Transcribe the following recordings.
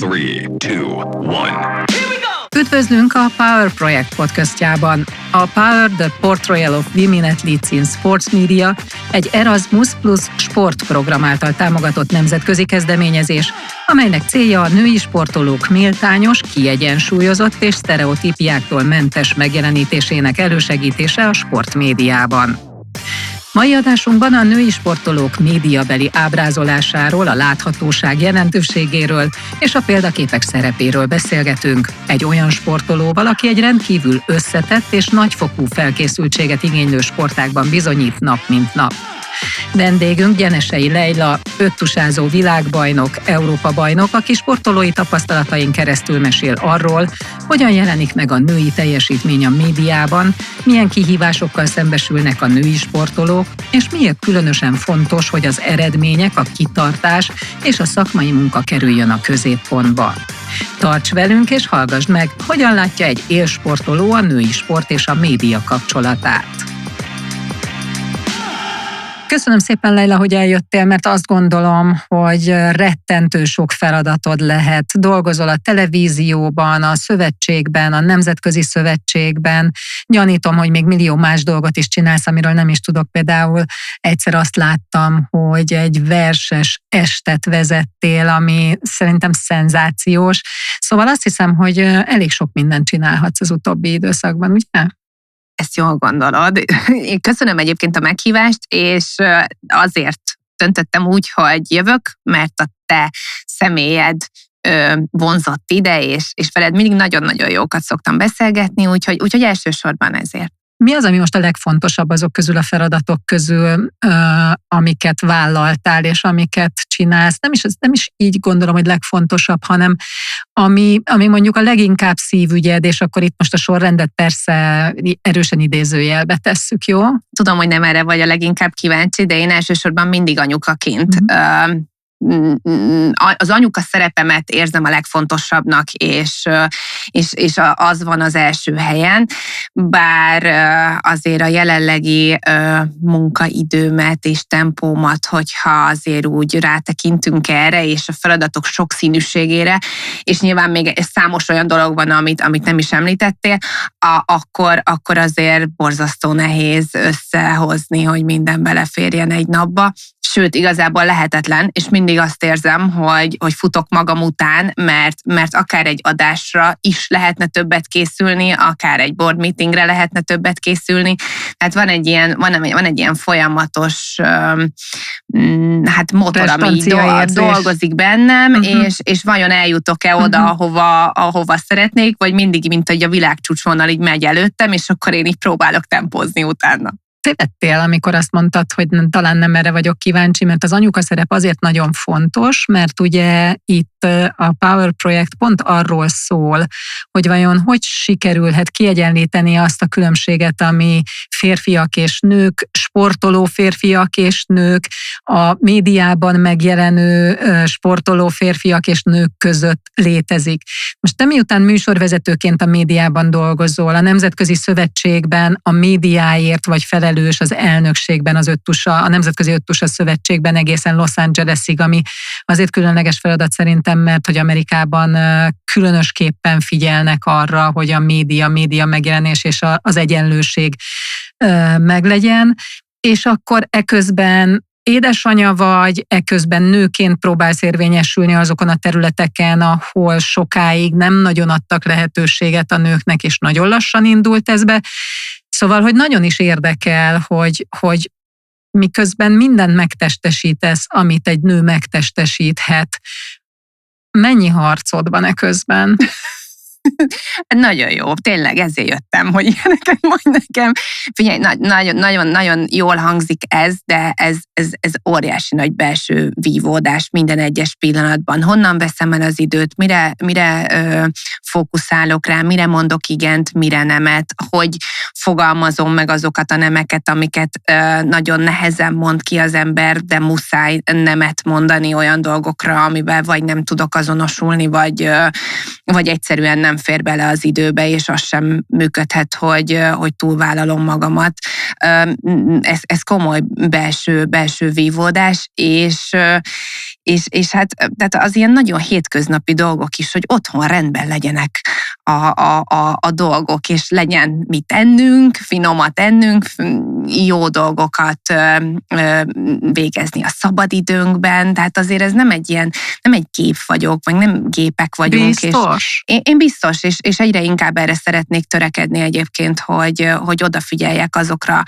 3, 2, 1. Üdvözlünk a Power Projekt podcastjában. A Power, the Portrayal of Women Athletes in Sports Media egy Erasmus Plus sportprogram által támogatott nemzetközi kezdeményezés, amelynek célja a női sportolók méltányos, kiegyensúlyozott és sztereotípiáktól mentes megjelenítésének elősegítése a sportmédiában. Mai adásunkban a női sportolók médiabeli ábrázolásáról, a láthatóság jelentőségéről és a példaképek szerepéről beszélgetünk. Egy olyan sportolóval, aki egy rendkívül összetett és nagyfokú felkészültséget igénylő sportágban bizonyít nap mint nap. Vendégünk Gyenesei Lejla, öttusázó világbajnok, Európa-bajnok, aki sportolói tapasztalatain keresztül mesél arról, hogyan jelenik meg a női teljesítmény a médiában, milyen kihívásokkal szembesülnek a női sportolók, és miért különösen fontos, hogy az eredmények, a kitartás és a szakmai munka kerüljön a középpontba. Tarts velünk és hallgassd meg, hogyan látja egy élsportoló a női sport és a média kapcsolatát. Köszönöm szépen, Lejla, hogy eljöttél, mert azt gondolom, hogy rettentő sok feladatod lehet. Dolgozol a televízióban, a szövetségben, a nemzetközi szövetségben. Gyanítom, hogy még millió más dolgot is csinálsz, amiről nem is tudok. Például egyszer azt láttam, hogy egy verses estet vezettél, ami szerintem szenzációs. Szóval azt hiszem, hogy elég sok mindent csinálhatsz az utóbbi időszakban, ugye? Ezt jól gondolod. Én köszönöm egyébként a meghívást, és azért döntöttem úgy, hogy jövök, mert a te személyed vonzott ide, és veled mindig nagyon-nagyon jókat szoktam beszélgetni, úgyhogy elsősorban ezért. Mi az, ami most a legfontosabb azok közül, a feladatok közül, amiket vállaltál, és amiket csinálsz? Nem is így gondolom, hogy legfontosabb, hanem ami mondjuk a leginkább szívügyed, és akkor itt most a sorrendet persze erősen idézőjelbe tesszük, jó? Tudom, hogy nem erre vagy a leginkább kíváncsi, de én elsősorban mindig anyukaként az anyuka szerepemet érzem a legfontosabbnak, és az van az első helyen, bár azért a jelenlegi munkaidőmet és tempómat, hogyha azért úgy rátekintünk erre, és a feladatok sokszínűségére, és nyilván még számos olyan dolog van, amit nem is említettél, akkor azért borzasztó nehéz összehozni, hogy minden beleférjen egy napba. Sőt, igazából lehetetlen, és mindig azt érzem, hogy futok magam után, mert akár egy adásra is lehetne többet készülni, akár egy board meetingre lehetne többet készülni. Tehát van egy ilyen folyamatos motor, ami dolgozik bennem, és vajon eljutok-e oda, ahova szeretnék, vagy mindig, mint hogy a világcsúcsvonal így megy előttem, és akkor én így próbálok tempózni utána. Tévedtél, amikor azt mondtad, hogy talán nem erre vagyok kíváncsi, mert az anyuka szerep azért nagyon fontos, mert ugye itt a Power Projekt pont arról szól, hogy vajon hogy sikerülhet kiegyenlíteni azt a különbséget, ami férfiak és nők, sportoló férfiak és nők, a médiában megjelenő sportoló férfiak és nők között létezik. Most te miután műsorvezetőként a médiában dolgozol, a Nemzetközi Szövetségben a médiáért vagy felelős az elnökségben, a Nemzetközi Öttusa Szövetségben egészen Los Angelesig, ami azért különleges feladat szerintem, mert hogy Amerikában különösképpen figyelnek arra, hogy a média megjelenés és az egyenlőség meglegyen, és akkor eközben édesanya vagy, eközben nőként próbálsz érvényesülni azokon a területeken, ahol sokáig nem nagyon adtak lehetőséget a nőknek, és nagyon lassan indult ez be. Szóval, hogy nagyon is érdekel, hogy miközben mindent megtestesítesz, amit egy nő megtestesíthet, mennyi harcod van eközben? Nagyon jó, tényleg ezért jöttem, hogy ilyeneket mondj nekem. Figyelj, nagyon jól hangzik ez, de ez óriási nagy belső vívódás minden egyes pillanatban. Honnan veszem el az időt, mire fókuszálok rá, mire mondok igent, mire nemet, hogy fogalmazom meg azokat a nemeket, amiket nagyon nehezen mond ki az ember, de muszáj nemet mondani olyan dolgokra, amivel vagy nem tudok azonosulni, vagy vagy egyszerűen nem fér bele az időbe, és az sem működhet, hogy túlvállalom magamat. Ez komoly belső vívódás, és hát tehát az ilyen nagyon hétköznapi dolgok is, hogy otthon rendben legyenek a dolgok, és legyen mit ennünk, finomat ennünk, jó dolgokat végezni a szabadidőnkben, tehát azért ez nem egy gép vagyok, vagy nem gépek vagyunk. Biztos. És én biztos, és egyre inkább erre szeretnék törekedni egyébként, hogy odafigyeljek azokra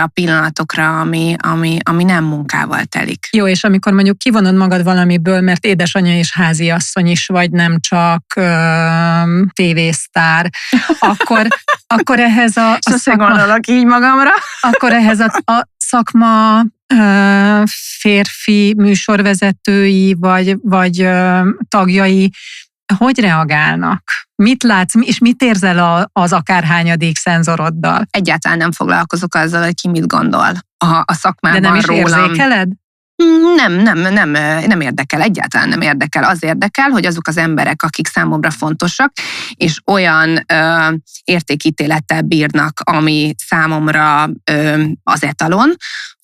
a pillanatokra, ami nem munkával telik. Jó, és amikor mondjuk kivonod magad valamiből, mert édesanyja és háziasszony is vagy, nem csak tévésztár, akkor ehhez a szakma... gondolok így magamra. Akkor ehhez a szakma férfi műsorvezetői vagy tagjai hogy reagálnak? Mit látsz, és mit érzel az akárhányadik szenzoroddal? Egyáltalán nem foglalkozok azzal, hogy ki mit gondol a szakmában De nem is rólam. érzékeled? Nem érdekel, egyáltalán nem érdekel. Az érdekel, hogy azok az emberek, akik számomra fontosak, és olyan értékítélettel bírnak, ami számomra az etalon,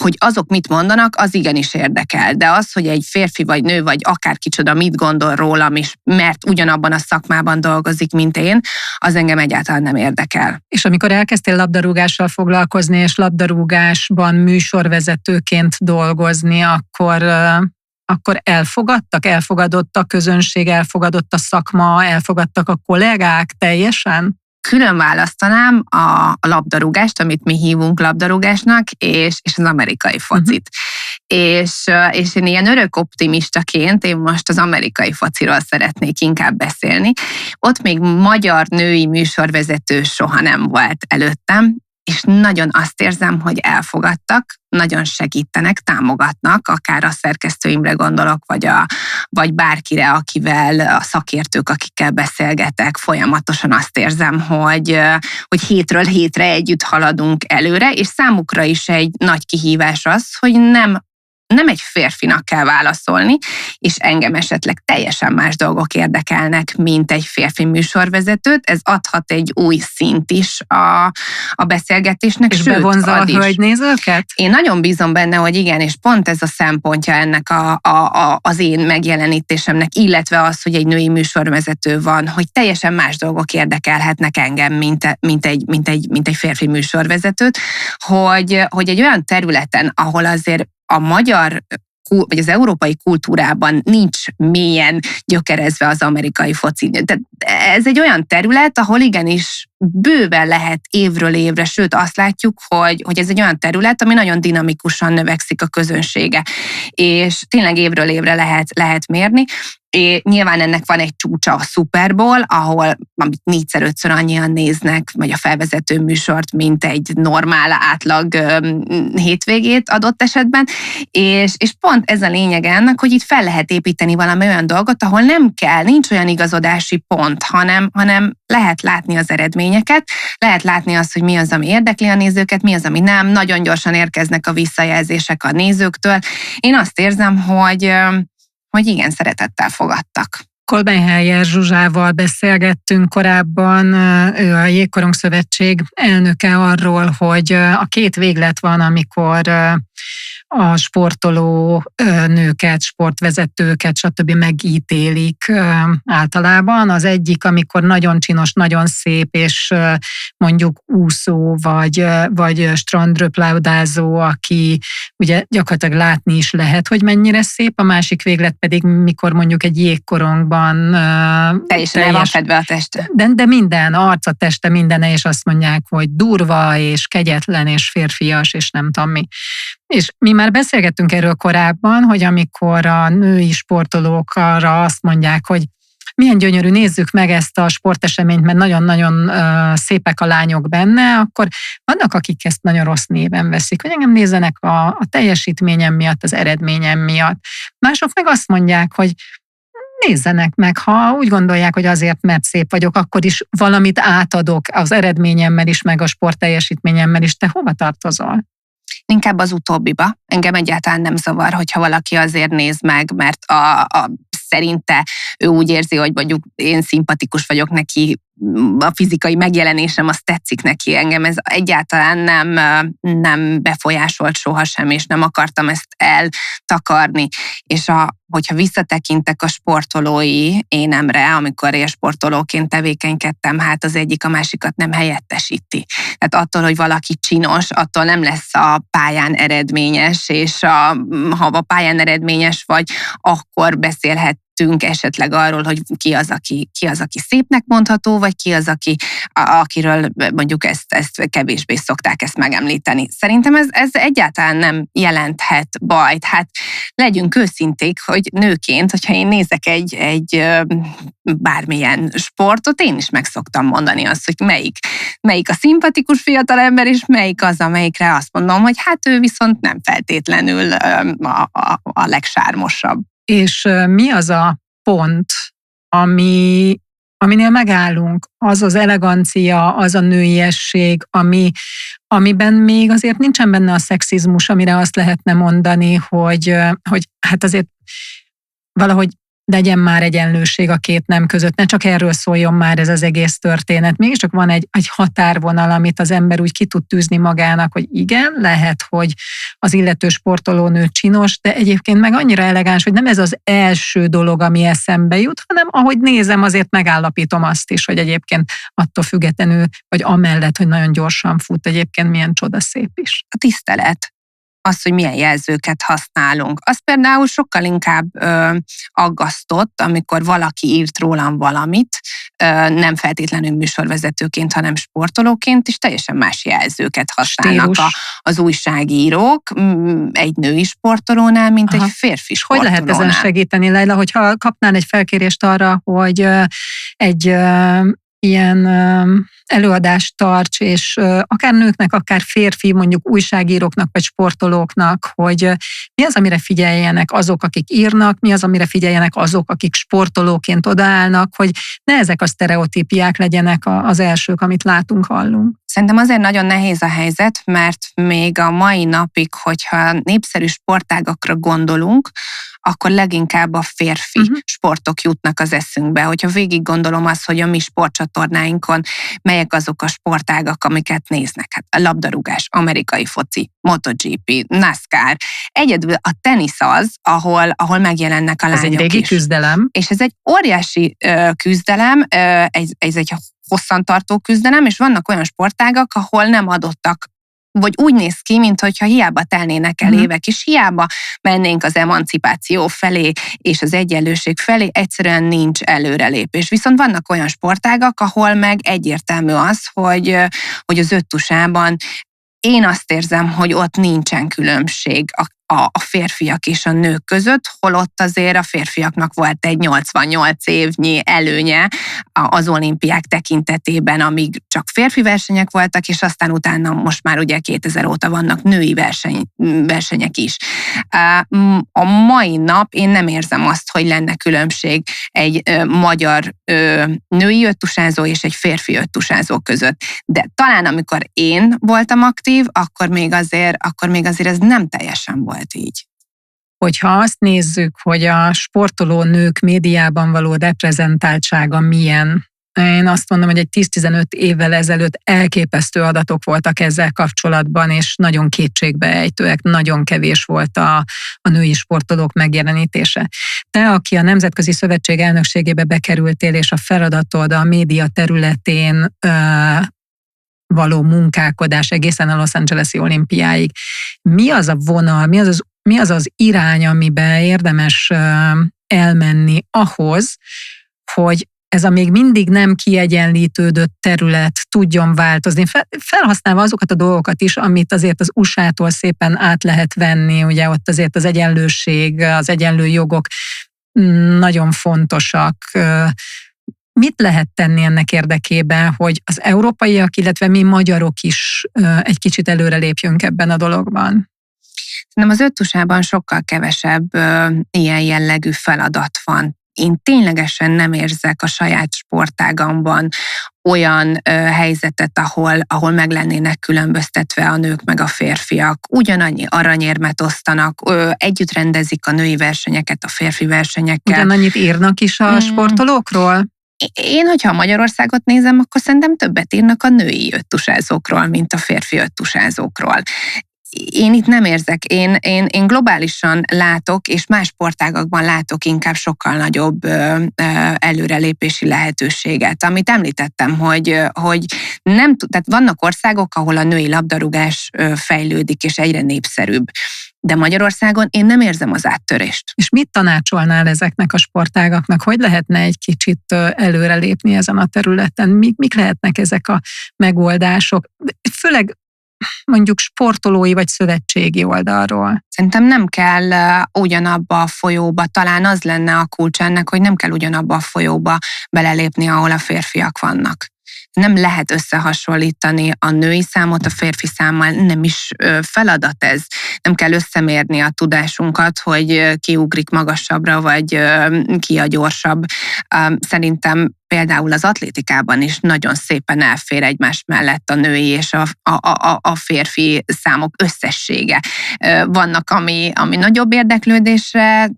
hogy azok mit mondanak, az igenis érdekel. De az, hogy egy férfi vagy nő, vagy akár kicsoda mit gondol rólam is, mert ugyanabban a szakmában dolgozik, mint én, az engem egyáltalán nem érdekel. És amikor elkezdtél labdarúgással foglalkozni, és labdarúgásban műsorvezetőként dolgozni, akkor elfogadott a közönség, elfogadott a szakma, elfogadtak a kollégák teljesen? Külön választanám a labdarúgást, amit mi hívunk labdarúgásnak, és az amerikai focit. És én ilyen örök optimistaként én most az amerikai fociról szeretnék inkább beszélni. Ott még magyar női műsorvezető soha nem volt előttem, és nagyon azt érzem, hogy elfogadtak, nagyon segítenek, támogatnak, akár a szerkesztőimre gondolok, vagy bárkire, akivel, a szakértők, akikkel beszélgetek, folyamatosan azt érzem, hogy hétről hétre együtt haladunk előre, és számukra is egy nagy kihívás az, hogy nem egy férfinak kell válaszolni, és engem esetleg teljesen más dolgok érdekelnek, mint egy férfi műsorvezetőt. Ez adhat egy új szint is a beszélgetésnek. És bevonza a hölgynézőket? Én nagyon bízom benne, hogy igen, és pont ez a szempontja ennek az én megjelenítésemnek, illetve az, hogy egy női műsorvezető van, hogy teljesen más dolgok érdekelhetnek engem, mint egy férfi műsorvezetőt, hogy egy olyan területen, ahol azért a magyar vagy az európai kultúrában nincs mélyen gyökerezve az amerikai foci. Tehát ez egy olyan terület, ahol igenis bőven lehet évről évre, sőt azt látjuk, hogy ez egy olyan terület, ami nagyon dinamikusan növekszik a közönsége. És tényleg évről évre lehet mérni. És nyilván ennek van egy csúcsa, a Super Bowl, ahol amit 4-5-ször annyian néznek, vagy a felvezető műsort, mint egy normál átlag hétvégét adott esetben, és pont ez a lényeg ennek, hogy itt fel lehet építeni valami olyan dolgot, ahol nincs olyan igazodási pont, hanem lehet látni az eredményeket, lehet látni azt, hogy mi az, ami érdekli a nézőket, mi az, ami nem, nagyon gyorsan érkeznek a visszajelzések a nézőktől. Én azt érzem, hogy igen, szeretettel fogadtak. Kolbenhelyer Zsuzsával beszélgettünk korábban, ő a Jégkorong Szövetség elnöke arról, hogy a két véglet van, amikor a sportoló nőket, sportvezetőket, stb. Megítélik általában. Az egyik, amikor nagyon csinos, nagyon szép, és mondjuk úszó, vagy strandröplabdázó, aki ugye gyakorlatilag látni is lehet, hogy mennyire szép. A másik véglet pedig, mikor mondjuk egy jégkorongban teljesen el van fedve a teste. De minden, arca, teste, mindene, és azt mondják, hogy durva, és kegyetlen, és férfias, és nem tudom mi. És mi már beszélgettünk erről korábban, hogy amikor a női sportolók arra azt mondják, hogy milyen gyönyörű, nézzük meg ezt a sporteseményt, mert nagyon-nagyon szépek a lányok benne, akkor vannak, akik ezt nagyon rossz néven veszik, hogy engem nézzenek a teljesítményem miatt, az eredményem miatt. Mások meg azt mondják, hogy nézzenek meg, ha úgy gondolják, hogy azért, mert szép vagyok, akkor is valamit átadok az eredményemmel is, meg a sportteljesítményemmel is. Te hova tartozol? Inkább az utóbbiba. Engem egyáltalán nem zavar, hogyha valaki azért néz meg, mert szerinte ő úgy érzi, hogy mondjuk én szimpatikus vagyok neki, a fizikai megjelenésem, az tetszik neki. Engem ez egyáltalán nem befolyásolt sohasem, és nem akartam ezt eltakarni. És hogyha visszatekintek a sportolói énemre, amikor élsportolóként tevékenykedtem, hát az egyik a másikat nem helyettesíti. Tehát attól, hogy valaki csinos, attól nem lesz a pályán eredményes, és ha a pályán eredményes vagy, akkor beszélhetünk esetleg arról, hogy ki az, aki szépnek mondható, vagy ki az, akiről mondjuk ezt kevésbé szokták ezt megemlíteni. Szerintem ez egyáltalán nem jelenthet bajt. Hát legyünk őszinték, hogy nőként, hogyha én nézek egy bármilyen sportot, én is meg szoktam mondani azt, hogy melyik a szimpatikus fiatalember, és melyik az, amelyikre azt mondom, hogy hát ő viszont nem feltétlenül a legsármosabb. És mi az a pont, aminél megállunk, az az elegancia, az a nőiesség, amiben még azért nincsen benne a szexizmus, amire azt lehetne mondani, hogy hát azért valahogy legyen már egyenlőség a két nem között, ne csak erről szóljon már ez az egész történet. Mégiscsak van egy határvonal, amit az ember úgy ki tud tűzni magának, hogy igen, lehet, hogy az illető sportolónő csinos, de egyébként meg annyira elegáns, hogy nem ez az első dolog, ami eszembe jut, hanem ahogy nézem, azért megállapítom azt is, hogy egyébként attól függetlenül, vagy amellett, hogy nagyon gyorsan fut, egyébként milyen csodaszép is. A tisztelet. Az, hogy milyen jelzőket használunk. Az például sokkal inkább aggasztott, amikor valaki írt rólam valamit, nem feltétlenül műsorvezetőként, hanem sportolóként, és teljesen más jelzőket használnak az újságírók egy női sportolónál, mint egy férfi sportolónál. Hogy lehet ezen segíteni, Leila, hogyha kapnál egy felkérést arra, hogy egy ilyen előadást tarts, és akár nőknek, akár férfi, mondjuk újságíróknak, vagy sportolóknak, hogy mi az, amire figyeljenek azok, akik írnak, mi az, amire figyeljenek azok, akik sportolóként odaállnak, hogy ne ezek a sztereotípiák legyenek az elsők, amit látunk, hallunk. Szerintem azért nagyon nehéz a helyzet, mert még a mai napig, hogyha népszerű sportágakra gondolunk, akkor leginkább a férfi sportok jutnak az eszünkbe. Hogyha végig gondolom azt, hogy a mi sportcsatornáinkon melyek azok a sportágak, amiket néznek. Hát a labdarúgás, amerikai foci, MotoGP, NASCAR. Egyedül a tenisz az, ahol megjelennek a lányok is. Ez egy régi küzdelem. És ez egy óriási küzdelem, ez egy hosszantartó küzdelem, és vannak olyan sportágak, ahol nem adottak, vagy úgy néz ki, mintha hiába telnének el évek, és hiába mennénk az emancipáció felé, és az egyenlőség felé, egyszerűen nincs előrelépés. Viszont vannak olyan sportágak, ahol meg egyértelmű az, hogy az öttusában én azt érzem, hogy ott nincsen különbség a férfiak és a nők között, holott azért a férfiaknak volt egy 88 évnyi előnye az olimpiák tekintetében, amíg csak férfi versenyek voltak, és aztán utána most már ugye 2000 óta vannak női versenyek is. A mai nap én nem érzem azt, hogy lenne különbség egy magyar női öttusázó és egy férfi öttusázó között. De talán amikor én voltam aktív, akkor még azért ez nem teljesen volt így. Hogyha azt nézzük, hogy a sportoló nők médiában való reprezentáltsága milyen, én azt mondom, hogy egy 10-15 évvel ezelőtt elképesztő adatok voltak ezzel kapcsolatban, és nagyon kétségbeejtőek, nagyon kevés volt a női sportolók megjelenítése. Te, aki a Nemzetközi Szövetség elnökségébe bekerültél, és a feladatod a média területén való munkálkodás egészen a Los Angeles-i olimpiáig. Mi az a vonal, mi az az irány, amiben érdemes elmenni ahhoz, hogy ez a még mindig nem kiegyenlítődött terület tudjon változni, felhasználva azokat a dolgokat is, amit azért az USA-tól szépen át lehet venni, ugye ott azért az egyenlőség, az egyenlő jogok nagyon fontosak. Mit lehet tenni ennek érdekében, hogy az európaiak, illetve mi magyarok is egy kicsit előrelépjünk ebben a dologban? Nem, az öttusában sokkal kevesebb ilyen jellegű feladat van. Én ténylegesen nem érzek a saját sportágamban olyan helyzetet, ahol meg lennének különböztetve a nők meg a férfiak. Ugyanannyi aranyérmet osztanak, együtt rendezik a női versenyeket a férfi versenyekkel. Ugyanannyit írnak is a sportolókról? Én, hogyha Magyarországot nézem, akkor szerintem többet írnak a női öttusázókról, mint a férfi öttusázókról. Én itt nem érzek, én globálisan látok, és más sportágakban látok inkább sokkal nagyobb előrelépési lehetőséget. Amit említettem, hogy nem, tehát vannak országok, ahol a női labdarúgás fejlődik, és egyre népszerűbb. De Magyarországon én nem érzem az áttörést. És mit tanácsolnál ezeknek a sportágaknak? Hogy lehetne egy kicsit előrelépni ezen a területen? Mik lehetnek ezek a megoldások? Főleg mondjuk sportolói vagy szövetségi oldalról. Szerintem nem kell ugyanabba a folyóba, talán az lenne a kulcs ennek, hogy nem kell ugyanabba a folyóba belelépni, ahol a férfiak vannak. Nem lehet összehasonlítani a női számot a férfi számmal, nem is feladat ez. Nem kell összemérni a tudásunkat, hogy ki ugrik magasabbra, vagy ki a gyorsabb. Szerintem például az atlétikában is nagyon szépen elfér egymás mellett a női és a férfi számok összessége. Vannak, ami nagyobb érdeklődésre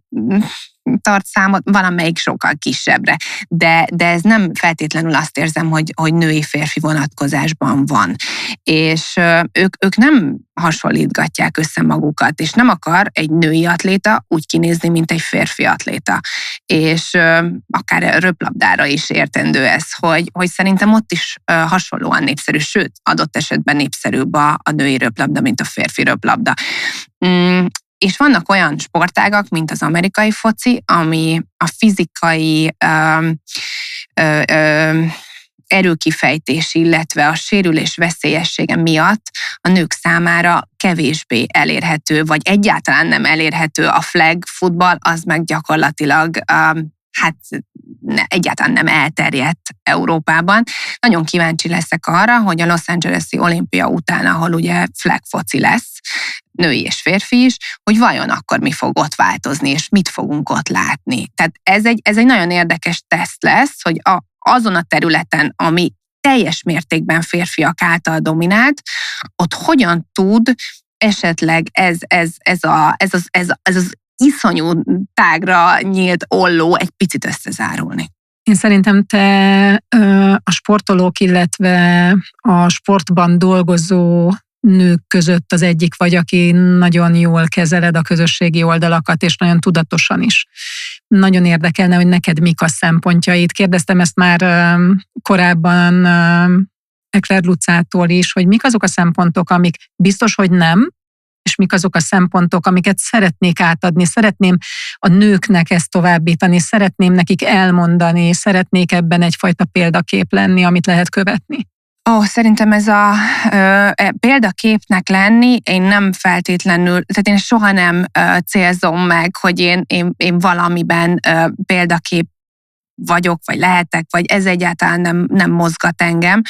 tart számot, valamelyik sokkal kisebbre. De ez nem feltétlenül azt érzem, hogy női-férfi vonatkozásban van. És ők nem hasonlítgatják össze magukat, és nem akar egy női atléta úgy kinézni, mint egy férfi atléta. És akár röplabdára is értendő ez, hogy szerintem ott is hasonlóan népszerű, sőt, adott esetben népszerűbb a női röplabda, mint a férfi röplabda. És vannak olyan sportágak, mint az amerikai foci, ami a fizikai erőkifejtés, illetve a sérülés veszélyessége miatt a nők számára kevésbé elérhető, vagy egyáltalán nem elérhető. A flag futball, az meg gyakorlatilag egyáltalán nem elterjedt Európában. Nagyon kíváncsi leszek arra, hogy a Los Angeles-i olimpia után, ahol ugye flag foci lesz, női és férfi is, hogy vajon akkor mi fog ott változni, és mit fogunk ott látni. Tehát ez egy nagyon érdekes teszt lesz, hogy azon a területen, ami teljes mértékben férfiak által dominált, ott hogyan tud esetleg ez az iszonyú tágra nyílt olló egy picit összezárulni. Én szerintem te a sportolók, illetve a sportban dolgozó nők között az egyik vagy, aki nagyon jól kezeled a közösségi oldalakat, és nagyon tudatosan is. Nagyon érdekelne, hogy neked mik a szempontjaid. Kérdeztem ezt már korábban Ekler Lucától is, hogy mik azok a szempontok, amik biztos, hogy nem, és mik azok a szempontok, amiket szeretnék átadni, szeretném a nőknek ezt továbbítani, szeretném nekik elmondani, szeretnék ebben egyfajta példakép lenni, amit lehet követni. Szerintem ez a példaképnek lenni, én nem feltétlenül, tehát én soha nem célzom meg, hogy én valamiben példakép vagyok, vagy lehetek, vagy ez egyáltalán nem mozgat engem.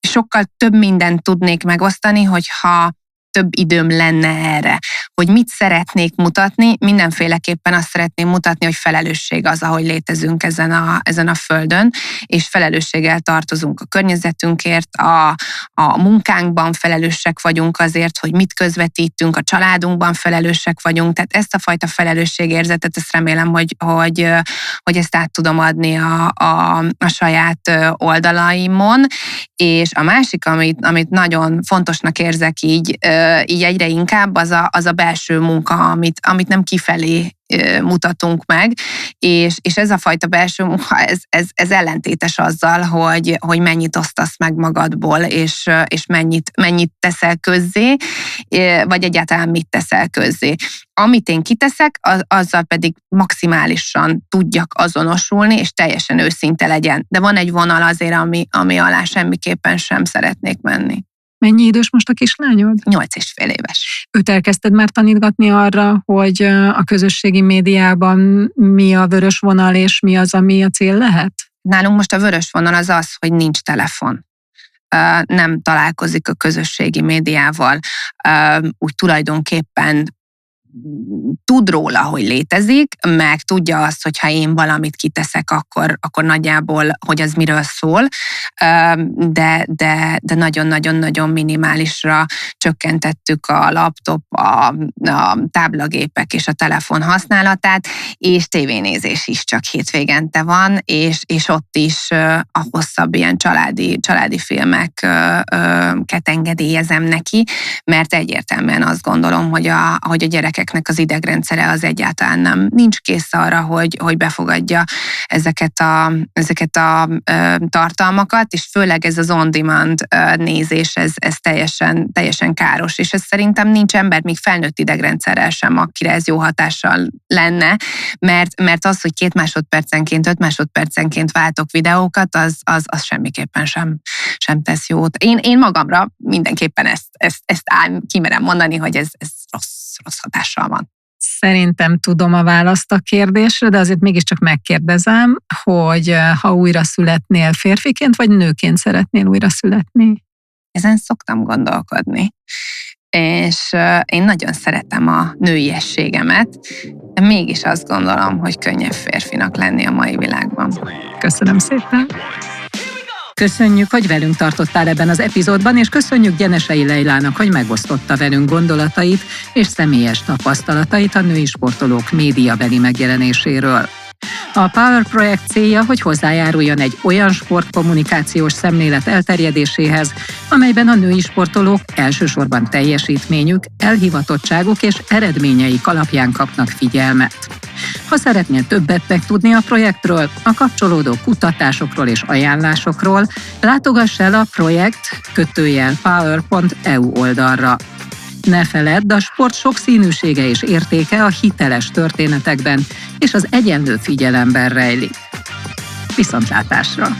Sokkal több mindent tudnék megosztani, hogyha több időm lenne erre. Hogy mit szeretnék mutatni, mindenféleképpen azt szeretném mutatni, hogy felelősség az, ahogy létezünk ezen a földön, és felelősséggel tartozunk a környezetünkért, a munkánkban felelősek vagyunk azért, hogy mit közvetítünk, a családunkban felelősek vagyunk, tehát ezt a fajta felelősségérzetet, ezt remélem, hogy ezt át tudom adni a saját oldalaimon, és a másik, amit nagyon fontosnak érzek így egyre inkább, az a belső munka, amit nem kifelé mutatunk meg, és ez a fajta belső munka, ez ellentétes azzal, hogy mennyit osztasz meg magadból, és mennyit teszel közzé, vagy egyáltalán mit teszel közzé. Amit én kiteszek, azzal pedig maximálisan tudjak azonosulni, és teljesen őszinte legyen. De van egy vonal azért, ami alá semmiképpen sem szeretnék menni. Mennyi idős most a kislányod? 8,5 éves. Őt elkezdted már tanítgatni arra, hogy a közösségi médiában mi a vörös vonal, és mi az, ami a cél lehet? Nálunk most a vörös vonal az, hogy nincs telefon. Nem találkozik a közösségi médiával. Úgy tulajdonképpen tud róla, hogy létezik, meg tudja azt, hogy ha én valamit kiteszek, akkor nagyjából, hogy az miről szól, de nagyon-nagyon-nagyon minimálisra csökkentettük a laptop, a táblagépek és a telefon használatát, és tévénézés is csak hétvégente van, és ott is a hosszabb ilyen családi filmeket engedélyezem neki, mert egyértelműen azt gondolom, hogy a gyerekeknek az idegrendszere az egyáltalán nincs kész arra, hogy befogadja ezeket a tartalmakat, és főleg ez az on-demand nézés, ez teljesen káros, és ez szerintem nincs ember, még felnőtt idegrendszerrel sem, akire ez jó hatással lenne, mert az, hogy 2 másodpercenként, 5 másodpercenként váltok videókat, az semmiképpen sem tesz jót. Én magamra mindenképpen ezt kimerem mondani, hogy ez rossz hatással van. Szerintem tudom a választ a kérdésre, de azért mégiscsak megkérdezem, hogy ha újra születnél, férfiként vagy nőként szeretnél újra születni? Ezen szoktam gondolkodni, és én nagyon szeretem a nőiességemet, de mégis azt gondolom, hogy könnyebb férfinak lenni a mai világban. Köszönöm szépen! Köszönjük, hogy velünk tartottál ebben az epizódban, és köszönjük Gyenesei Leilának, hogy megosztotta velünk gondolatait és személyes tapasztalatait a női sportolók médiabeli megjelenéséről. A Power projekt célja, hogy hozzájáruljon egy olyan sportkommunikációs szemlélet elterjedéséhez, amelyben a női sportolók elsősorban teljesítményük, elhivatottságuk és eredményeik alapján kapnak figyelmet. Ha szeretnél többet megtudni a projektről, a kapcsolódó kutatásokról és ajánlásokról, látogass el a projekt-power.eu oldalra. Ne feledd, a sport sokszínűsége és értéke a hiteles történetekben és az egyenlő figyelemben rejlik. Viszontlátásra!